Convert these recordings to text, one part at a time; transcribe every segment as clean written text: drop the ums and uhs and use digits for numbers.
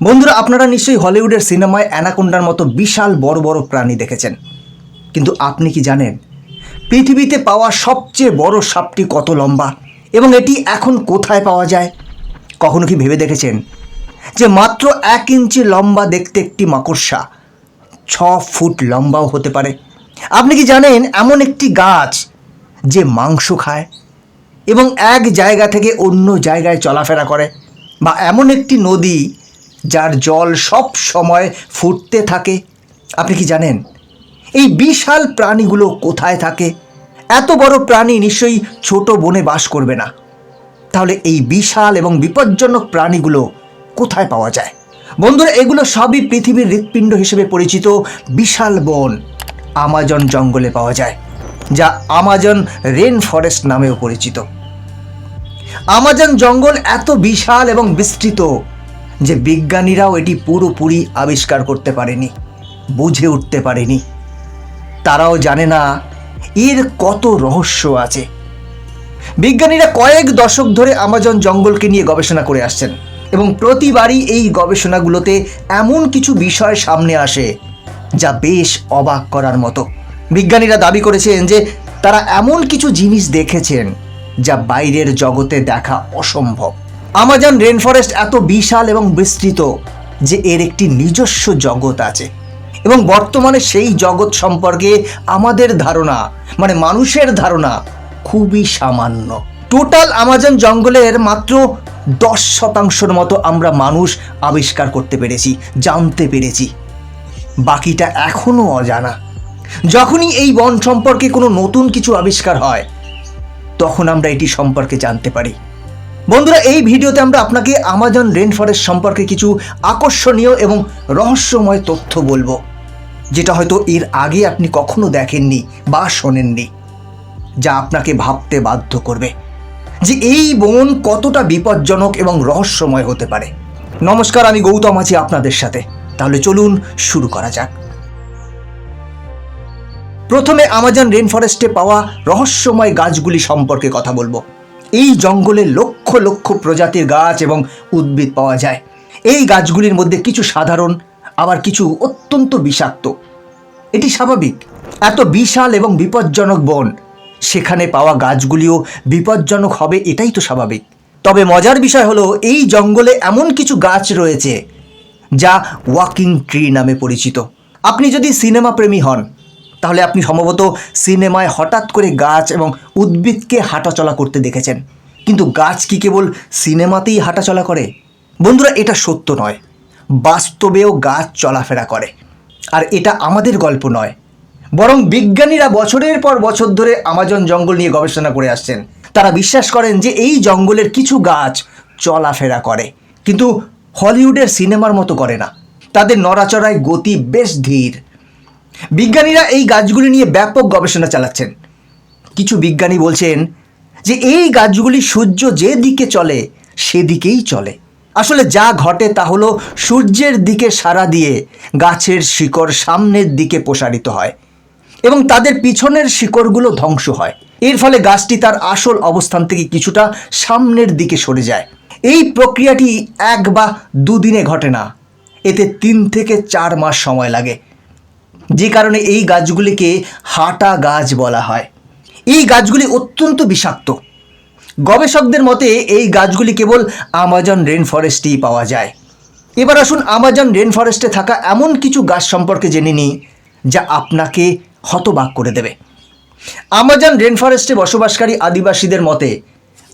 বন্ধুরা, আপনারা নিশ্চয়ই হলিউডের সিনেমায় অ্যানাকোন্ডার মতো বিশাল বড় বড় প্রাণী দেখেছেন, কিন্তু আপনি কি জানেন পৃথিবীতে পাওয়া সবচেয়ে বড় সাপটি কত লম্বা এবং এটি এখন কোথায় পাওয়া যায়? কখনো কি ভেবে দেখেছেন যে মাত্র 1 ইঞ্চি লম্বা দেখতে একটি মাকড়সা 6 ফুট লম্বাও হতে পারে? আপনি কি জানেন এমন একটি গাছ যে মাংস খায় এবং এক জায়গা থেকে অন্য জায়গায় চলাফেরা করে, বা এমন একটি নদী যার জল সব সময় ফুটতে থাকে? আপনি কি জানেন এই বিশাল প্রাণীগুলো কোথায় থাকে? এত বড় প্রাণী নিশ্চয়ই ছোট বনে বাস করবে না। তাহলে এই বিশাল এবং বিপজ্জনক প্রাণীগুলো কোথায় পাওয়া যায়? বন্ধুরা, এগুলো সবই পৃথিবীর হৃৎপিণ্ড হিসেবে পরিচিত বিশাল বন আমাজন জঙ্গলে পাওয়া যায়, যা আমাজন রেন ফরেস্ট নামেও পরিচিত। আমাজন জঙ্গল এত বিশাল এবং বিস্তৃত যে বিজ্ঞানীরাও এটি পুরোপুরি আবিষ্কার করতে পারেনি, বুঝে উঠতে পারেনি। তারাও জানে না এর কত রহস্য আছে। বিজ্ঞানীরা কয়েক দশক ধরে আমাজন জঙ্গলকে নিয়ে গবেষণা করে আসছেন এবং প্রতিবারই এই গবেষণাগুলোতে এমন কিছু বিষয় সামনে আসে যা বেশ অবাক করার মতো। বিজ্ঞানীরা দাবি করেছেন যে তারা এমন কিছু জিনিস দেখেছেন যা বাইরের জগতে দেখা অসম্ভব। আমাজন রেন ফরেস্ট এত বিশাল এবং বিস্তৃত যে এর একটি নিজস্ব জগৎ আছে এবং বর্তমানে সেই জগৎ সম্পর্কে আমাদের ধারণা, মানে মানুষের ধারণা, খুবই সামান্য। টোটাল আমাজন জঙ্গলের মাত্র 10% মতো আমরা মানুষ আবিষ্কার করতে পেরেছি, জানতে পেরেছি। বাকিটা এখনো অজানা। যখনই এই বন সম্পর্কে কোনো নতুন কিছু আবিষ্কার হয় তখন আমরা এটি সম্পর্কে জানতে পারি। বন্ধুরা, এই ভিডিওতে আমরা আপনাকে আমাজন রেন ফরেস্ট সম্পর্কে কিছু আকর্ষণীয় এবং রহস্যময় তথ্য বলবো, যেটা হয়তো এর আগে আপনি কখনো দেখেননি বা শোনেননি, যা আপনাকে ভাবতে বাধ্য করবে যে এই বন কতটা বিপজ্জনক এবং রহস্যময় হতে পারে। নমস্কার, আমি গৌতম আছি আপনাদের সাথে। তাহলে চলুন শুরু করা যাক। প্রথমে আমাজন রেন ফরেস্টে পাওয়া রহস্যময় গাছগুলি সম্পর্কে কথা বলবো। এই জঙ্গলে লক্ষ লক্ষ প্রজাতির গাছ এবং উদ্ভিদ পাওয়া যায়। এই গাছগুলির মধ্যে কিছু সাধারণ, আবার কিছু অত্যন্ত বিষাক্ত। এটি স্বাভাবিক। এত বিশাল এবং বিপজ্জনক বন, সেখানে পাওয়া গাছগুলিও বিপজ্জনক হবে, এটাই তো স্বাভাবিক। তবে মজার বিষয় হলো এই জঙ্গলে এমন কিছু গাছ রয়েছে যা ওয়াকিং ট্রি নামে পরিচিত। আপনি যদি সিনেমা প্রেমী হন তাহলে আপনি সম্ভবত সিনেমায় হঠাৎ করে গাছ এবং উদ্ভিদকে হাঁটাচলা করতে দেখেছেন। কিন্তু গাছ কি কেবল সিনেমাতেই হাঁটাচলা করে? বন্ধুরা, এটা সত্য নয়। বাস্তবেও গাছ চলাফেরা করে। আর এটা আমাদের গল্প নয়, বরং বিজ্ঞানীরা বছরের পর বছর ধরে আমাজন জঙ্গল নিয়ে গবেষণা করে আসছেন। তারা বিশ্বাস করেন যে এই জঙ্গলের কিছু গাছ চলাফেরা করে, কিন্তু হলিউডের সিনেমার মতো করে না। তাদের নড়াচড়ায় গতি বেশ ধীর। বিজ্ঞানীরা এই গাছগুলি নিয়ে ব্যাপক গবেষণা চালাচ্ছেন। কিছু বিজ্ঞানী বলছেন যে এই গাছগুলি সূর্য যেদিকে চলে সেদিকেই চলে। আসলে যা ঘটে তা হলো সূর্যের দিকে সাড়া দিয়ে গাছের শিকড় সামনের দিকে প্রসারিত হয় এবং তাদের পিছনের শিকড়গুলো ধ্বংস হয়। এর ফলে গাছটি তার আসল অবস্থান থেকে কিছুটা সামনের দিকে সরে যায়। এই প্রক্রিয়াটি 1 বা 2 দিনে ঘটে না, এতে 3 থেকে 4 মাস সময় লাগে। যে কারণে এই গাছগুলিকে হাঁটা গাছ বলা হয়। এই গাছগুলি অত্যন্ত বিষাক্ত। গবেষকদের মতে এই গাছগুলি কেবল আমাজন রেন ফরেস্টেই পাওয়া যায়। এবার আসুন আমাজন রেন ফরেস্টে থাকা এমন কিছু গাছ সম্পর্কে জেনে নিই যা আপনাকে হতবাক করে দেবে। আমাজন রেন ফরেস্টে বসবাসকারী আদিবাসীদের মতে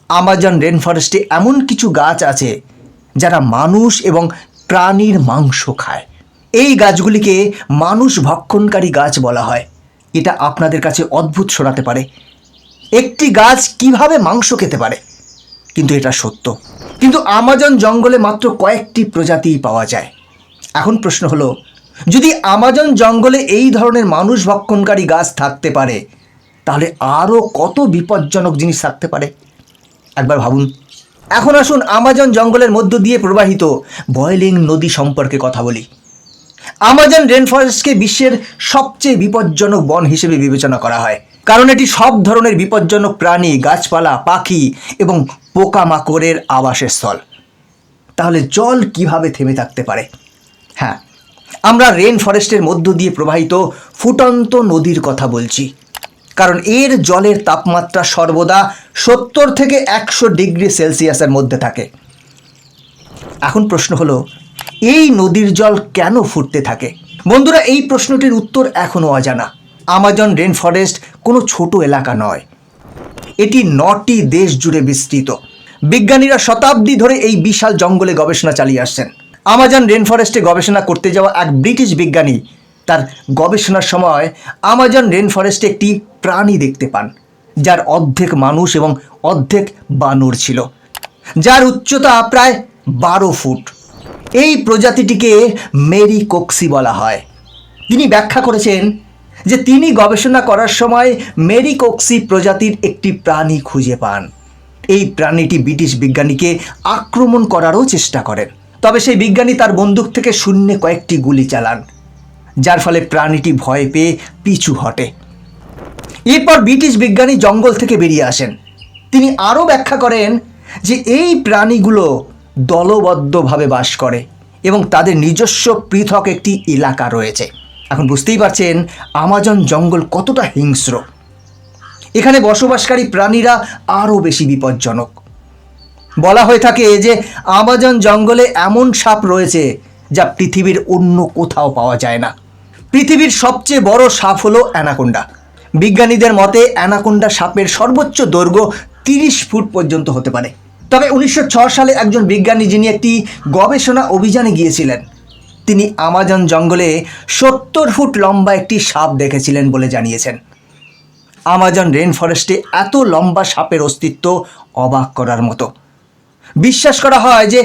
আমাজন রেন ফরেস্টে এমন কিছু গাছ আছে যারা মানুষ এবং প্রাণীর মাংস খায়। এই গাছগুলিকে মানুষ ভক্ষণকারী গাছ বলা হয়। এটা আপনাদের কাছে অদ্ভুত শোনাতে পারে, একটি গাছ কিভাবে মাংস খেতে পারে, কিন্তু এটা সত্য। কিন্তু আমাজন জঙ্গলে মাত্র কয়েকটি প্রজাতিই পাওয়া যায়। এখন প্রশ্ন হলো, যদি আমাজন জঙ্গলে এই ধরনের মানুষ ভক্ষণকারী গাছ থাকতে পারে তাহলে আরও কত বিপজ্জনক জিনিস থাকতে পারে একবার ভাবুন। এখন আসুন আমাজন জঙ্গলের মধ্য দিয়ে প্রবাহিত বয়েলিং নদী সম্পর্কে কথা বলি। আমাজন রেন ফরেস্টকে বিশ্বের সবচেয়ে বিপজ্জনক বন হিসেবে বিবেচনা করা হয়, কারণ এটি সব ধরনের বিপজ্জনক প্রাণী, গাছপালা, পাখি এবং পোকামাকড়ের আবাসস্থল। তাহলে জল কিভাবে থেমে থাকতে পারে? হ্যাঁ, আমরা রেন ফরেস্টের মধ্য দিয়ে প্রবাহিত ফুটন্ত নদীর কথা বলছি, কারণ এর জলের তাপমাত্রা সর্বদা 70 থেকে 100 ডিগ্রি সেলসিয়াসের মধ্যে থাকে। এখন প্রশ্ন হলো, এই নদীর জল কেন ফুটতে থাকে? বন্ধুরা, এই প্রশ্নটির উত্তর এখনও অজানা। আমাজন রেন ফরেস্ট কোনো ছোট এলাকা নয়, এটি 9টি দেশ জুড়ে বিস্তৃত। বিজ্ঞানীরা শতাব্দী ধরে এই বিশাল জঙ্গলে গবেষণা চালিয়ে আসছেন। আমাজন রেন ফরেস্টে গবেষণা করতে যাওয়া এক ব্রিটিশ বিজ্ঞানী তার গবেষণার সময় আমাজন রেন ফরেস্টে একটি প্রাণী দেখতে পান, যার অর্ধেক মানুষ এবং অর্ধেক বানর ছিল, যার উচ্চতা প্রায় 12 ফুট। এই প্রজাতিটিকে মেরি কোক্সি বলা হয়। তিনি ব্যাখ্যা করেছেন যে তিনি গবেষণা করার সময় মেরি কোক্সি প্রজাতির একটি প্রাণী খুঁজে পান। এই প্রাণীটি ব্রিটিশ বিজ্ঞানীকে আক্রমণ করারও চেষ্টা করেন, তবে সেই বিজ্ঞানী তার বন্দুক থেকে শূন্যে কয়েকটি গুলি চালান, যার ফলে প্রাণীটি ভয় পেয়ে পিছু হটে। এরপর ব্রিটিশ বিজ্ঞানী জঙ্গল থেকে বেরিয়ে আসেন। তিনি আরও ব্যাখ্যা করেন যে এই প্রাণীগুলো দলবদ্ধভাবে বাস করে এবং তাদের নিজস্ব পৃথক একটি এলাকা রয়েছে। এখন বুঝতেই পারছেন আমাজন জঙ্গল কতটা হিংস্র। এখানে বসবাসকারী প্রাণীরা আরও বেশি বিপজ্জনক। বলা হয়ে থাকে যে আমাজন জঙ্গলে এমন সাপ রয়েছে যা পৃথিবীর অন্য কোথাও পাওয়া যায় না। পৃথিবীর সবচেয়ে বড় সাপ হলো অ্যানাকোন্ডা। বিজ্ঞানীদের মতে অ্যানাকোন্ডা সাপের সর্বোচ্চ দৈর্ঘ্য 30 ফুট পর্যন্ত হতে পারে। তবে 1906 সালে একজন বিজ্ঞানী, যিনি একটি গবেষণা অভিযানে গিয়েছিলেন, তিনি আমাজন জঙ্গলে 70 ফুট লম্বা একটি সাপ দেখেছিলেন বলে জানিয়েছেন। আমাজন রেন ফরেস্টে এত লম্বা সাপের অস্তিত্ব অবাক করার মতো। বিশ্বাস করা হয় যে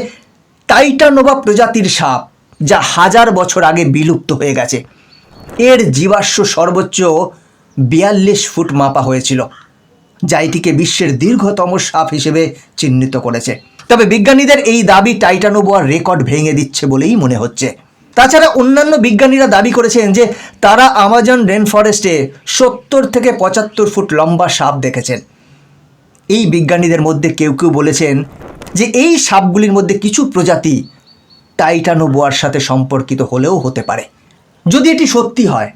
টাইটানোভা প্রজাতির সাপ, যা 1000 বছর আগে বিলুপ্ত হয়ে গেছে, এর জীবাশ্ম সর্বোচ্চ 42 ফুট মাপা হয়েছিল, যা এটিকে বিশ্বের দীর্ঘতম সাপ হিসেবে চিহ্নিত করেছে। তবে বিজ্ঞানীদের এই দাবি টাইটানোভার রেকর্ড ভেঙে দিচ্ছে বলেই মনে হচ্ছে। তাছাড়া অন্যান্য বিজ্ঞানীরা দাবি করেছেন যে তারা আমাজন রেন ফরেস্টে 70 থেকে 75 ফুট লম্বা সাপ দেখেছেন। এই বিজ্ঞানীদের মধ্যে কেউ কেউ বলেছেন যে এই সাপগুলির মধ্যে কিছু প্রজাতি টাইটানোভার সাথে সম্পর্কিত হলেও হতে পারে। যদি এটি সত্যি হয়,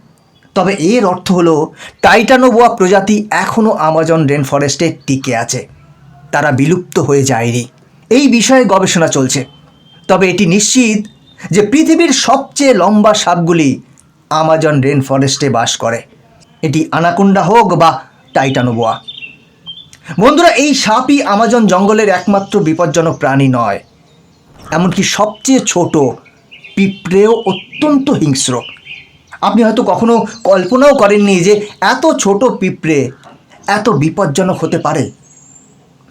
তবে এর অর্থ হলো টাইটানোভা প্রজাতি এখনও আমাজন রেন ফরেস্টে টিকে আছে, তারা বিলুপ্ত হয়ে যায়নি। এই বিষয়ে গবেষণা চলছে, তবে এটি নিশ্চিত যে পৃথিবীর সবচেয়ে লম্বা সাপগুলি আমাজন রেন ফরেস্টে বাস করে, এটি অ্যানাকোন্ডা হোক বা টাইটানোভা। বন্ধুরা, এই সাপই আমাজন জঙ্গলের একমাত্র বিপজ্জনক প্রাণী নয়, এমনকি সবচেয়ে ছোট পিঁপড়েও অত্যন্ত হিংস্র। আপনি হয়তো কখনো কল্পনাও করেননি যে এত ছোট পিঁপড়ে এত বিপজ্জনক হতে পারে।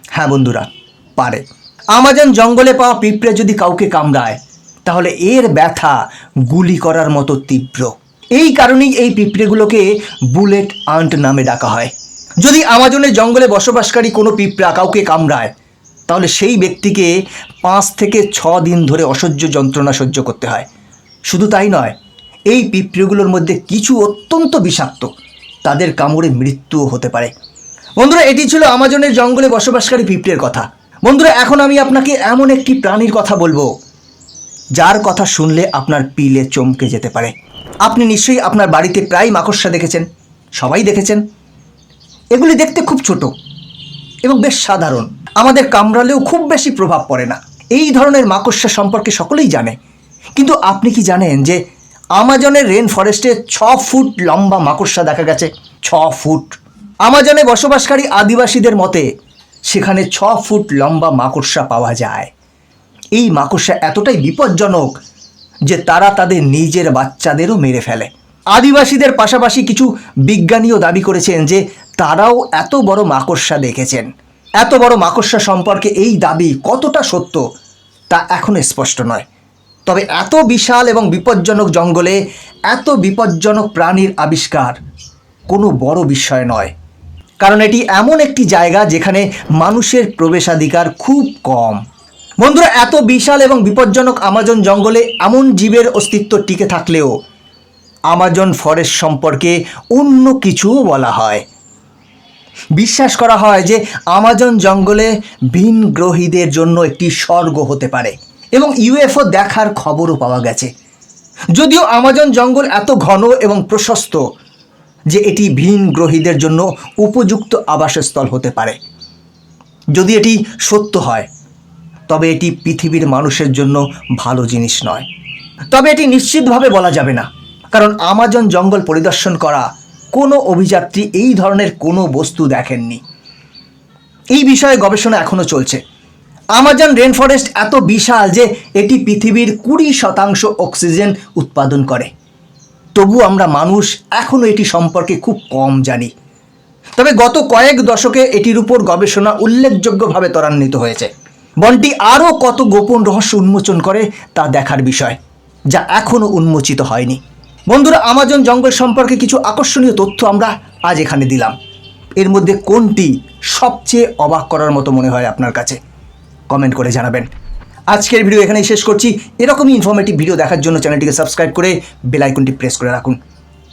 হ্যাঁ বন্ধুরা, পারে। আমাজন জঙ্গলে পাওয়া পিঁপড়ে যদি কাউকে কামড়ায়, তাহলে এর ব্যথা গুলি করার মতো তীব্র। এই কারণেই এই পিঁপড়েগুলোকে বুলেট আন্ট নামে ডাকা হয়। যদি আমাজনের জঙ্গলে বসবাসকারী কোনো পিঁপড়া কাউকে কামড়ায়, তাহলে সেই ব্যক্তিকে 5 থেকে 6 দিন ধরে অসহ্য যন্ত্রণা সহ্য করতে হয়। শুধু তাই নয়, এই পিঁপড়েগুলোর মধ্যে কিছু অত্যন্ত বিষাক্ত, তাদের কামড়ে মৃত্যুও হতে পারে। বন্ধুরা, এটি ছিল আমাজনের জঙ্গলে বসবাসকারী পিঁপড়ের কথা। বন্ধুরা, এখন আমি আপনাকে এমন একটি প্রাণীর কথা বলবো যার কথা শুনলে আপনার পিলে চমকে যেতে পারে। আপনি নিশ্চয়ই আপনার বাড়িতে প্রায় মাকড়সা দেখেছেন, সবাই দেখেছেন। এগুলি দেখতে খুব ছোট এবং বেশ সাধারণ, আমাদের কামড়ালেও খুব বেশি প্রভাব পড়ে না। এই ধরনের মাকড়সা সম্পর্কে সকলেই জানে, কিন্তু আপনি কি জানেন যে আমাজনের রেন ফরেস্টে 6 ফুট লম্বা মাকড়সা দেখা গেছে? 6 ফুট। আমাজনে বসবাসকারী আদিবাসীদের মতে সেখানে 6 ফুট লম্বা মাকড়সা পাওয়া যায়। এই মাকড়সা এতটাই বিপজ্জনক যে তারা তাদের নিজের বাচ্চাদেরও মেরে ফেলে। আদিবাসীদের পাশাপাশি কিছু বিজ্ঞানীও দাবি করেছেন যে তারাও এত বড় মাকড়সা দেখেছেন। এত বড় মাকড়সা সম্পর্কে এই দাবি কতটা সত্য তা এখনো স্পষ্ট নয়। তবে এত বিশাল এবং বিপজ্জনক জঙ্গলে এত বিপজ্জনক প্রাণীর আবিষ্কার কোনো বড় বিষয় নয়, কারণ এটি এমন একটি জায়গা যেখানে মানুষের প্রবেশাধিকার খুব কম। বন্ধুরা, এত বিশাল এবং বিপজ্জনক আমাজন জঙ্গলে এমন জীবের অস্তিত্ব টিকে থাকলেও আমাজন ফরেস্ট সম্পর্কে অন্য কিছুও বলা হয়। বিশ্বাস করা হয় যে আমাজন জঙ্গলে ভিন গ্রহীদের জন্য একটি স্বর্গ হতে পারে। এবং ইউএফও দেখার খবরও পাওয়া গেছে। যদিও আমাজন জঙ্গল এত ঘন এবং প্রশস্ত যে এটি ভিন গ্রহীদের জন্য উপযুক্ত আবাসস্থল হতে পারে। যদি এটি সত্য হয় তবে এটি পৃথিবীর মানুষের জন্য ভালো জিনিস নয়। তবে এটি নিশ্চিতভাবে বলা যাবে না, কারণ আমাজন জঙ্গল পরিদর্শন করা কোনো অভিযাত্রী এই ধরনের কোনো বস্তু দেখেননি। এই বিষয়ে গবেষণা এখনও চলছে। আমাজন রেন ফরেস্ট এত বিশাল যে এটি পৃথিবীর 20% অক্সিজেন উৎপাদন করে। তবু আমরা মানুষ এখনও এটি সম্পর্কে খুব কম জানি। তবে গত কয়েক দশকে এটির উপর গবেষণা উল্লেখযোগ্যভাবে ত্বরান্বিত হয়েছে। বনটি আরও কত গোপন রহস্য উন্মোচন করে তা দেখার বিষয়, যা এখনও উন্মোচিত হয়নি। বন্ধুরা, আমাজন জঙ্গল সম্পর্কে কিছু আকর্ষণীয় তথ্য আমরা আজ এখানে দিলাম। এর মধ্যে কোনটি সবচেয়ে অবাক করার মতো মনে হয় আপনার কাছে? কমেন্ট করে জানাবেন। আজকের ভিডিও এখানেই শেষ করছি। এরকমই ইনফরমেটিভ ভিডিও দেখার জন্য চ্যানেলটিকে সাবস্ক্রাইব করে বেল আইকনটি প্রেস করে রাখুন।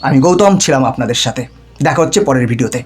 আমি গৌতম ছিলাম আপনাদের সাথে। দেখা হচ্ছে পরের ভিডিওতে।